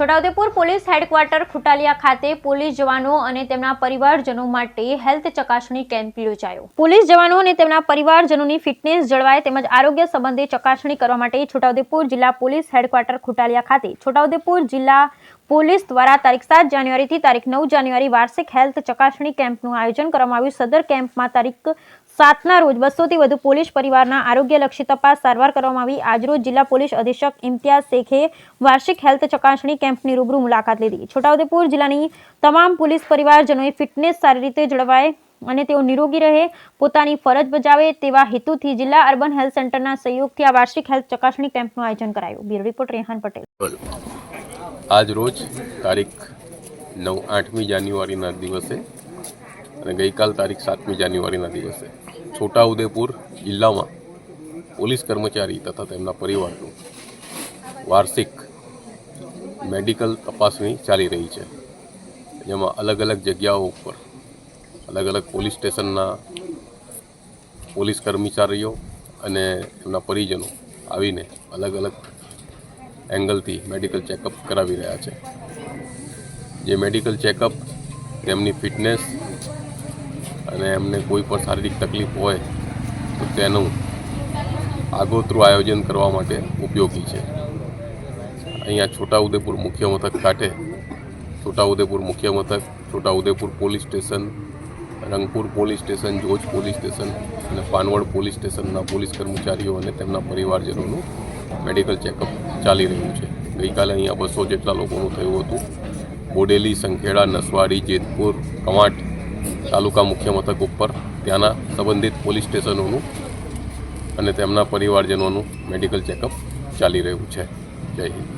Chhota Udepur police headquarter ખુટાલિયા ખાતે police જવાનો અને તેમના પરિવારજનો માટે હેલ્થ ચકાસણી કેમ્પ યોજાયો। પોલીસ જવાનો અને તેમના પરિવારજનોની ફિટનેસ જળવાય તેમજ આરોગ્ય સંબંધે ચકાસણી કરવા માટે છોટાઉદેપુર જિલ્લા પોલીસ હેડક્વાર્ટર ખુટાલિયા ખાતે છોટાઉદેપુર જિલ્લા પોલીસ દ્વારા તારીખ 7 જાન્યુઆરીથી તારીખ 9 જાન્યુઆરી વાર્ષિક હેલ્થ ચકાસણી કેમ્પનું આયોજન કરવામાં આવ્યું। સદર કેમ્પમાં તારીખ 7ના રોજ 200 થી વધુ પોલીસ પરિવારના આરોગ્યલક્ષી તપાસ સારવાર કરવામાં આવી। આજરોજ જિલ્લા પોલીસ અધિક્ષક ઇમ્તિયાઝ શેખે વાર્ષિક હેલ્થ ચકાસણી કેમ્પની રૂબરૂ મુલાકાત લીધી। છોટાઉદેપુર જિલ્લાની તમામ પોલીસ પરિવારજનોએ ફિટનેસ સારી રીતે જળવાય અને તેઓ નિરોગી રહે, પોતાની ફરજ બજાવે તેવા હેતુથી જિલ્લા અર્બન હેલ્થ સેન્ટરના સહયોગથી આ વાર્ષિક હેલ્થ ચકાસણી કેમ્પનું આયોજન કરાયું। Bureau report Rehan Patel. આજ રોજ તારીખ 8મી જાન્યુઆરીના દિવસે અને ગઈકાલ તારીખ 7મી જાન્યુઆરીના દિવસે છોટાઉદેપુર જિલ્લામાં પોલીસ કર્મચારી તથા તેમના પરિવારનું વાર્ષિક મેડિકલ તપાસણી ચાલી રહી છે, જેમાં અલગ અલગ જગ્યાઓ ઉપર અલગ અલગ પોલીસ સ્ટેશનના પોલીસ કર્મચારીઓ અને એમના પરિજનો આવીને અલગ અલગ એંગલથી મેડિકલ ચેકઅપ કરાવી રહ્યા છે। જે મેડિકલ ચેકઅપ તેમની ફિટનેસ અને એમને કોઈ પણ શારીરિક તકલીફ હોય તો તેનું આગોતરું આયોજન કરવા માટે ઉપયોગી છે। અહીંયા છોટાઉદેપુર મુખ્ય મથક ખાતે છોટાઉદેપુર મુખ્ય મથક, Chhotaudepur police station, Rangpur police station, Joj police station અને પાનવડ પોલીસ સ્ટેશનના પોલીસ કર્મચારીઓ અને તેમના પરિવારજનોનું મેડિકલ ચેકઅપ ચાલી રહ્યું છે। ગઈકાલે અહીંયા 200 જેટલા લોકોનું થયું હતું। બોડેલી, સંખેડા, નસવાડી, જેતપુર, કવાંટ તાલુકા મુખ્ય મથક ઉપર ત્યાંના સંબંધિત પોલીસ સ્ટેશનોનું અને તેમના પરિવારજનોનું મેડિકલ ચેકઅપ ચાલી રહ્યું છે। જય હિન્દ।